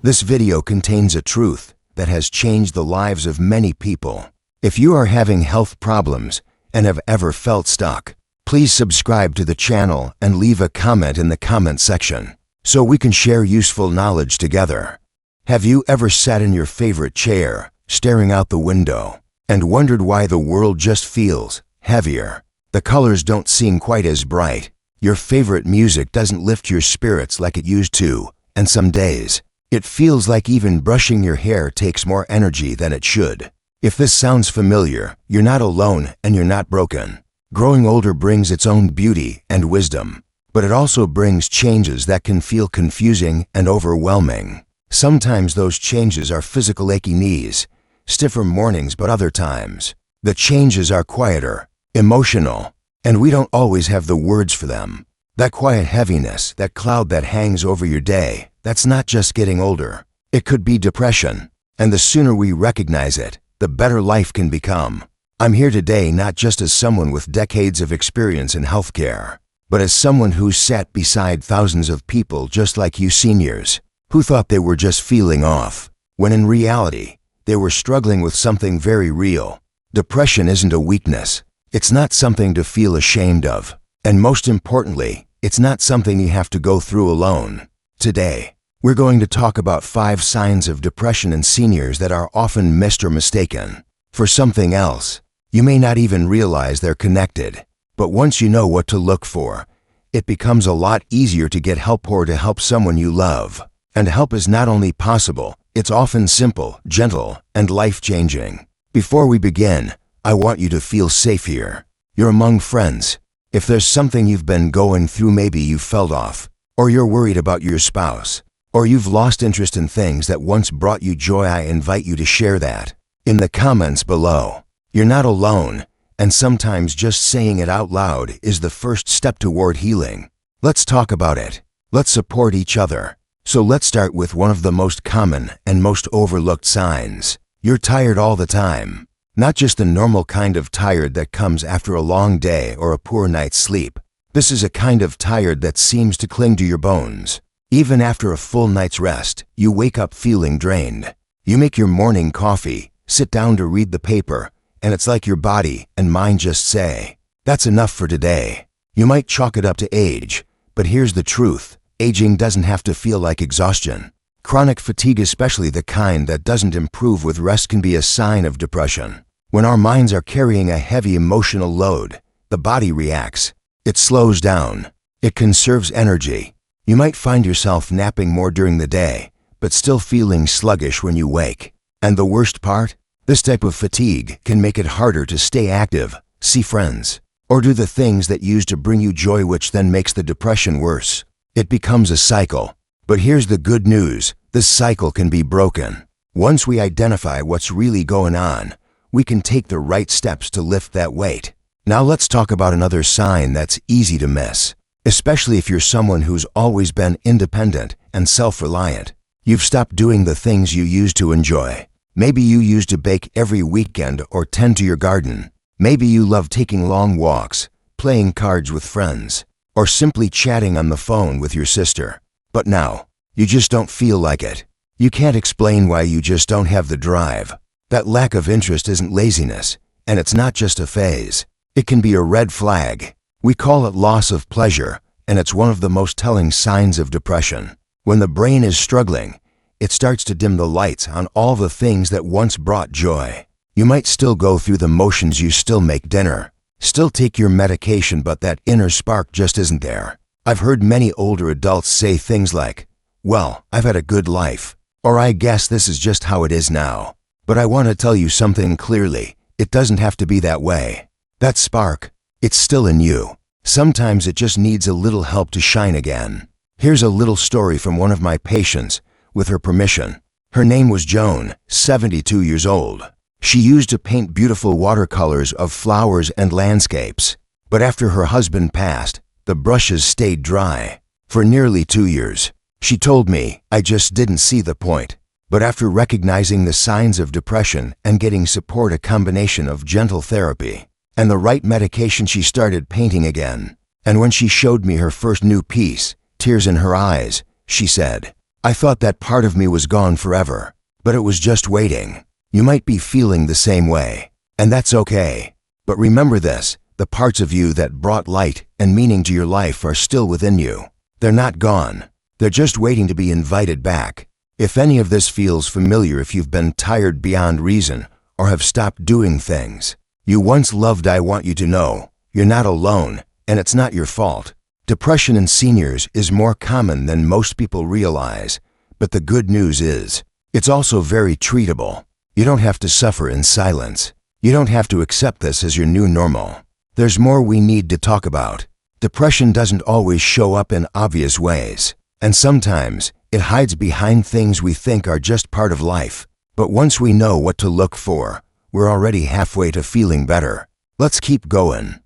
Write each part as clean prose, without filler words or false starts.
This video contains a truth that has changed the lives of many people. If you are having health problems and have ever felt stuck, please subscribe to the channel and leave a comment in the comment section so we can share useful knowledge together. Have you ever sat in your favorite chair, staring out the window, and wondered why the world just feels heavier? The colors don't seem quite as bright. Your favorite music doesn't lift your spirits like it used to, and some days, it feels like even brushing your hair takes more energy than it should. If this sounds familiar, you're not alone and you're not broken. Growing older brings its own beauty and wisdom, but it also brings changes that can feel confusing and overwhelming. Sometimes those changes are physical achy knees, stiffer mornings, but other times, the changes are quieter, emotional, and we don't always have the words for them. That quiet heaviness, that cloud that hangs over your day, that's not just getting older. It could be depression, and the sooner we recognize it, the better life can become. I'm here today not just as someone with decades of experience in healthcare, but as someone who's sat beside thousands of people just like you seniors, who thought they were just feeling off, when in reality, they were struggling with something very real. Depression isn't a weakness. It's not something to feel ashamed of. And most importantly, it's not something you have to go through alone. Today, we're going to talk about 5 signs of depression in seniors that are often missed or mistaken for something else. You may not even realize they're connected, but once you know what to look for, it becomes a lot easier to get help or to help someone you love. And help is not only possible, it's often simple, gentle, and life-changing. Before we begin, I want you to feel safe here. You're among friends. If there's something you've been going through, maybe you fell off, or you're worried about your spouse, or you've lost interest in things that once brought you joy, I invite you to share that in the comments below. You're not alone, and sometimes just saying it out loud is the first step toward healing. Let's talk about it. Let's support each other. So let's start with one of the most common and most overlooked signs. You're tired all the time. Not just the normal kind of tired that comes after a long day or a poor night's sleep. This is a kind of tired that seems to cling to your bones. Even after a full night's rest, you wake up feeling drained. You make your morning coffee, sit down to read the paper, and it's like your body and mind just say, "That's enough for today." You might chalk it up to age, but here's the truth. Aging doesn't have to feel like exhaustion. Chronic fatigue, especially the kind that doesn't improve with rest, can be a sign of depression. When our minds are carrying a heavy emotional load, the body reacts. It slows down. It conserves energy. You might find yourself napping more during the day, but still feeling sluggish when you wake. And the worst part? This type of fatigue can make it harder to stay active, see friends, or do the things that used to bring you joy, which then makes the depression worse. It becomes a cycle. But here's the good news. This cycle can be broken. Once we identify what's really going on, we can take the right steps to lift that weight. Now let's talk about another sign that's easy to miss, especially if you're someone who's always been independent and self-reliant. You've stopped doing the things you used to enjoy. Maybe you used to bake every weekend or tend to your garden. Maybe you love taking long walks, playing cards with friends, or simply chatting on the phone with your sister. But now, you just don't feel like it. You can't explain why, you just don't have the drive. That lack of interest isn't laziness, and it's not just a phase. It can be a red flag. We call it loss of pleasure, and it's one of the most telling signs of depression. When the brain is struggling, it starts to dim the lights on all the things that once brought joy. You might still go through the motions, you still make dinner, still take your medication, but that inner spark just isn't there. I've heard many older adults say things like, "Well, I've had a good life," or "I guess this is just how it is now." But I want to tell you something clearly. It doesn't have to be that way. That spark, it's still in you. Sometimes it just needs a little help to shine again. Here's a little story from one of my patients, with her permission. Her name was Joan, 72 years old. She used to paint beautiful watercolors of flowers and landscapes. But after her husband passed, the brushes stayed dry. For nearly 2 years, she told me, "I just didn't see the point." But after recognizing the signs of depression and getting support, a combination of gentle therapy and the right medication, she started painting again. And when she showed me her first new piece, tears in her eyes, she said, I thought that part of me was gone forever, but it was just waiting. You might be feeling the same way, and that's okay. But remember this, the parts of you that brought light and meaning to your life are still within you. They're not gone. They're just waiting to be invited back. If any of this feels familiar, if you've been tired beyond reason or have stopped doing things you once loved, I want you to know you're not alone, and it's not your fault. Depression in seniors is more common than most people realize, but the good news is it's also very treatable. You don't have to suffer in silence. You don't have to accept this as your new normal. There's more we need to talk about. Depression doesn't always show up in obvious ways, and sometimes it hides behind things we think are just part of life. But once we know what to look for, we're already halfway to feeling better. Let's keep going.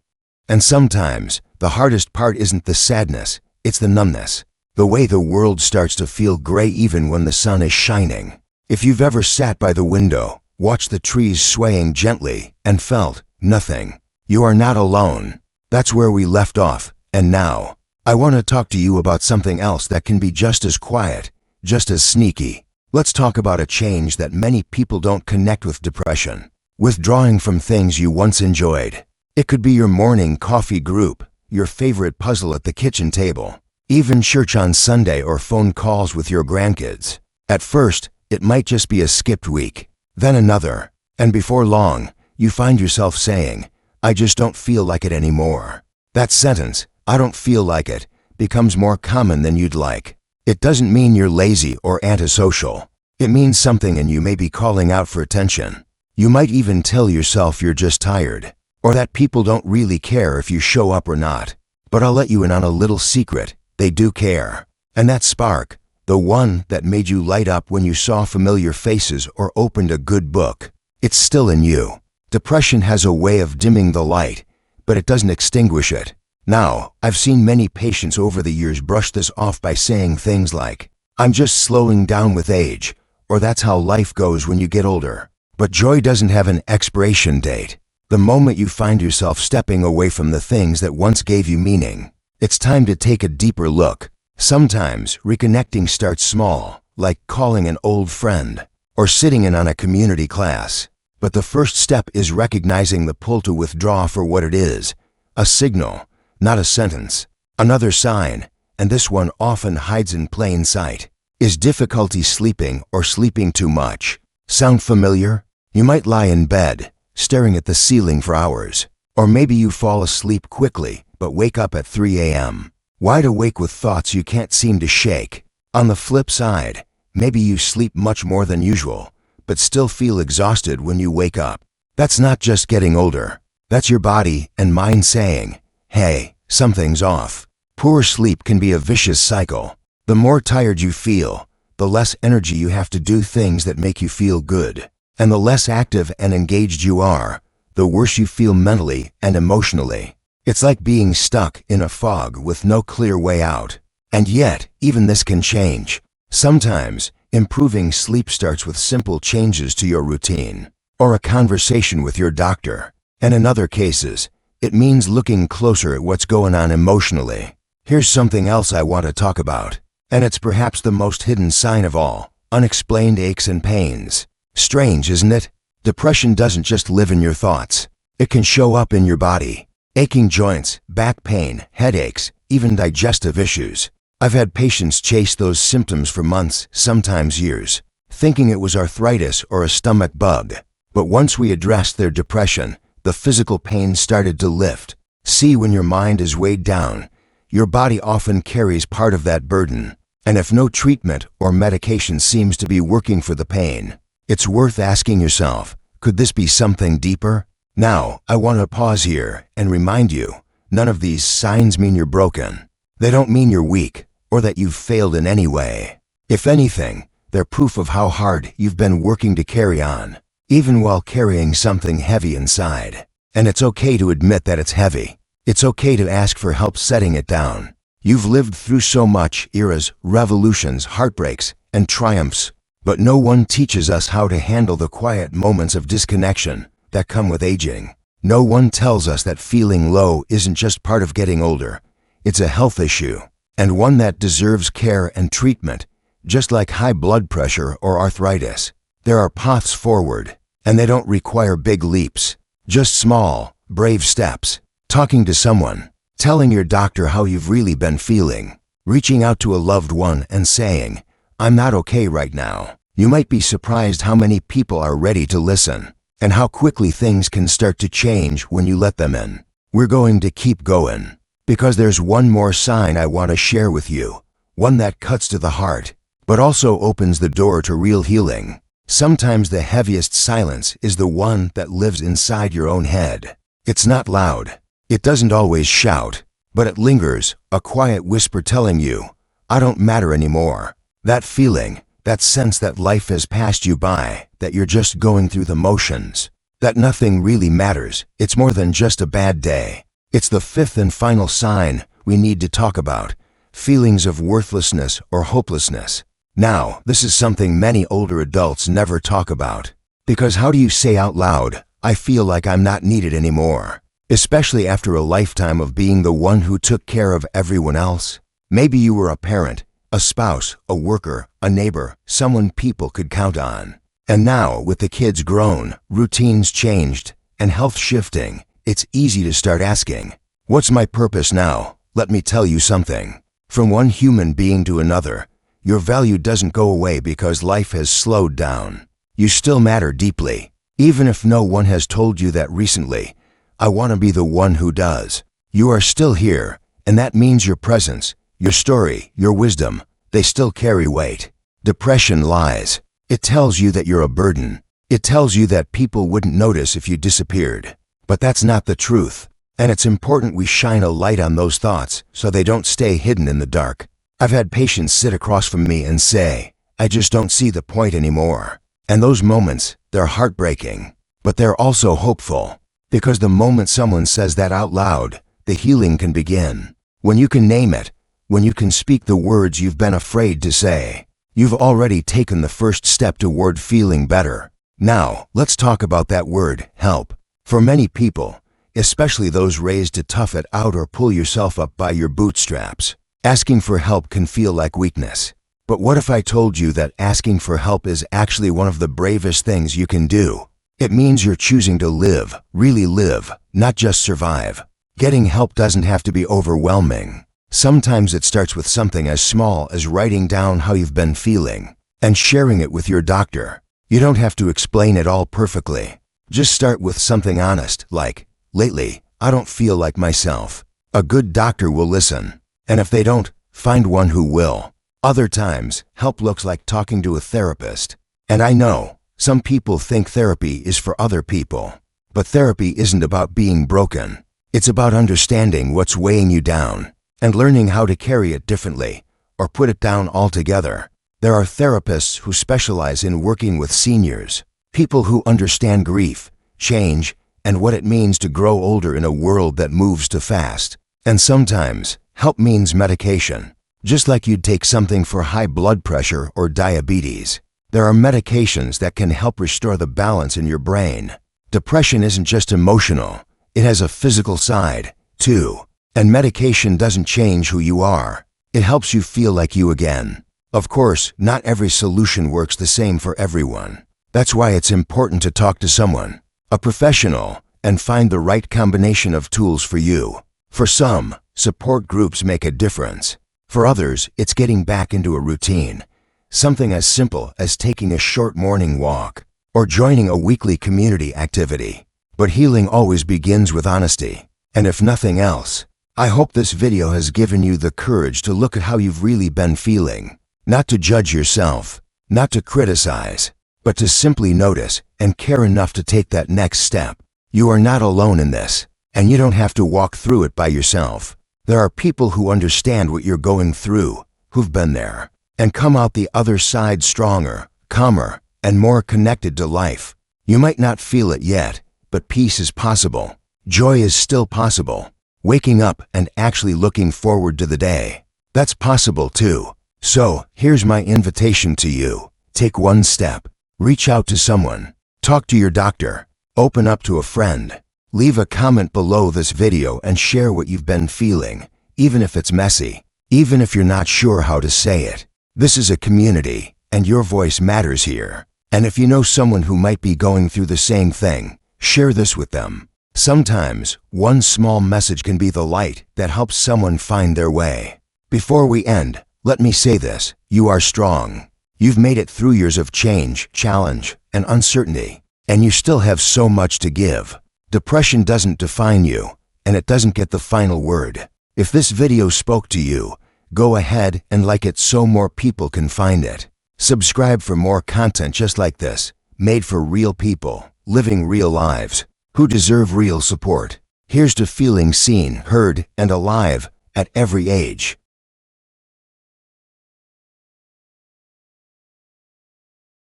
And sometimes the hardest part isn't the sadness, it's the numbness. The way the world starts to feel gray even when the sun is shining. If you've ever sat by the window, watched the trees swaying gently, and felt nothing, you are not alone. That's where we left off, and now, I want to talk to you about something else that can be just as quiet, just as sneaky. Let's talk about a change that many people don't connect with depression. Withdrawing from things you once enjoyed. It could be your morning coffee group, your favorite puzzle at the kitchen table, even church on Sunday or phone calls with your grandkids. At first, it might just be a skipped week, then another, and before long, you find yourself saying, I just don't feel like it anymore. That sentence, I don't feel like it, becomes more common than you'd like. It doesn't mean you're lazy or antisocial. It means something and you may be calling out for attention. You might even tell yourself you're just tired, or that people don't really care if you show up or not. But I'll let you in on a little secret, they do care. And that spark, the one that made you light up when you saw familiar faces or opened a good book, it's still in you. Depression has a way of dimming the light, but it doesn't extinguish it. Now, I've seen many patients over the years brush this off by saying things like, I'm just slowing down with age, or that's how life goes when you get older. But joy doesn't have an expiration date. The moment you find yourself stepping away from the things that once gave you meaning, it's time to take a deeper look. Sometimes reconnecting starts small, like calling an old friend or sitting in on a community class. But the first step is recognizing the pull to withdraw for what it is, a signal, not a sentence. Another sign, and this one often hides in plain sight, is difficulty sleeping or sleeping too much. Sound familiar? You might lie in bed, staring at the ceiling for hours, or maybe you fall asleep quickly but wake up at 3 a.m. wide awake with thoughts you can't seem to shake. On the flip side, maybe you sleep much more than usual, but still feel exhausted when you wake up. That's not just getting older. That's your body and mind saying, hey, something's off. Poor sleep can be a vicious cycle. The more tired you feel, the less energy you have to do things that make you feel good. And the less active and engaged you are, the worse you feel mentally and emotionally. It's like being stuck in a fog with no clear way out. And yet, even this can change. Sometimes, improving sleep starts with simple changes to your routine, or a conversation with your doctor. And in other cases, it means looking closer at what's going on emotionally. Here's something else I want to talk about, and it's perhaps the most hidden sign of all: unexplained aches and pains. Strange, isn't it? Depression doesn't just live in your thoughts. It can show up in your body. Aching joints, back pain, headaches, even digestive issues. I've had patients chase those symptoms for months, sometimes years, thinking it was arthritis or a stomach bug. But once we addressed their depression, the physical pain started to lift. See, when your mind is weighed down, your body often carries part of that burden. And if no treatment or medication seems to be working for the pain, it's worth asking yourself, could this be something deeper? Now, I want to pause here and remind you, none of these signs mean you're broken. They don't mean you're weak or that you've failed in any way. If anything, they're proof of how hard you've been working to carry on, even while carrying something heavy inside. And it's okay to admit that it's heavy. It's okay to ask for help setting it down. You've lived through so much: eras, revolutions, heartbreaks, and triumphs. But no one teaches us how to handle the quiet moments of disconnection that come with aging. No one tells us that feeling low isn't just part of getting older. It's a health issue, and one that deserves care and treatment, Just like high blood pressure or arthritis, there are paths forward, and they don't require big leaps, just small, brave steps. Talking to someone, telling your doctor how you've really been feeling, reaching out to a loved one and saying, "I'm not okay right now." You might be surprised how many people are ready to listen, and how quickly things can start to change when you let them in. We're going to keep going, because there's one more sign I want to share with you, one that cuts to the heart, but also opens the door to real healing. Sometimes the heaviest silence is the one that lives inside your own head. It's not loud. It doesn't always shout, but it lingers, a quiet whisper telling you, "I don't matter anymore." That feeling, that sense that life has passed you by, that you're just going through the motions, that nothing really matters, it's more than just a bad day. It's the fifth and final sign we need to talk about, feelings of worthlessness or hopelessness. Now, this is something many older adults never talk about. Because how do you say out loud, "I feel like I'm not needed anymore"? Especially after a lifetime of being the one who took care of everyone else. Maybe you were a parent, a spouse, a worker, a neighbor, someone people could count on. And now, with the kids grown, routines changed, and health shifting, it's easy to start asking, "What's my purpose now?" Let me tell you something. From one human being to another, your value doesn't go away because life has slowed down. You still matter deeply. Even if no one has told you that recently, I want to be the one who does. You are still here, and that means your presence, your story, your wisdom, they still carry weight. Depression lies. It tells you that you're a burden. It tells you that people wouldn't notice if you disappeared. But that's not the truth. And it's important we shine a light on those thoughts so they don't stay hidden in the dark. I've had patients sit across from me and say, "I just don't see the point anymore." And those moments, they're heartbreaking. But they're also hopeful. Because the moment someone says that out loud, the healing can begin. When you can name it, when you can speak the words you've been afraid to say, you've already taken the first step toward feeling better. Now, let's talk about that word, help. For many people, especially those raised to tough it out or pull yourself up by your bootstraps, asking for help can feel like weakness. But what if I told you that asking for help is actually one of the bravest things you can do? It means you're choosing to live, really live, not just survive. Getting help doesn't have to be overwhelming. Sometimes it starts with something as small as writing down how you've been feeling and sharing it with your doctor. You don't have to explain it all perfectly. Just start with something honest, like, "Lately, I don't feel like myself." A good doctor will listen. And if they don't, find one who will. Other times, help looks like talking to a therapist. And I know, some people think therapy is for other people. But therapy isn't about being broken. It's about understanding what's weighing you down and learning how to carry it differently or put it down altogether. There are therapists who specialize in working with seniors, people who understand grief, change, and what it means to grow older in a world that moves too fast. And sometimes, help means medication. Just like you'd take something for high blood pressure or diabetes, there are medications that can help restore the balance in your brain. Depression isn't just emotional, it has a physical side, too. And medication doesn't change who you are. It helps you feel like you again. Of course, not every solution works the same for everyone. That's why it's important to talk to someone, a professional, and find the right combination of tools for you. For some, support groups make a difference. For others, it's getting back into a routine. Something as simple as taking a short morning walk or joining a weekly community activity. But healing always begins with honesty. And if nothing else, I hope this video has given you the courage to look at how you've really been feeling. Not to judge yourself, not to criticize, but to simply notice and care enough to take that next step. You are not alone in this, and you don't have to walk through it by yourself. There are people who understand what you're going through, who've been there, and come out the other side stronger, calmer, and more connected to life. You might not feel it yet, but peace is possible. Joy is still possible. Waking up and actually looking forward to the day, that's possible too. So, here's my invitation to you. Take one step. Reach out to someone. Talk to your doctor. Open up to a friend. Leave a comment below this video and share what you've been feeling, even if it's messy, even if you're not sure how to say it. This is a community, and your voice matters here. And if you know someone who might be going through the same thing, share this with them. Sometimes, one small message can be the light that helps someone find their way. Before we end, let me say this: you are strong. You've made it through years of change, challenge, and uncertainty, and you still have so much to give. Depression doesn't define you, and it doesn't get the final word. If this video spoke to you, go ahead and like it so more people can find it. Subscribe for more content just like this, made for real people, living real lives, who deserve real support. Here's to feeling seen, heard, and alive at every age.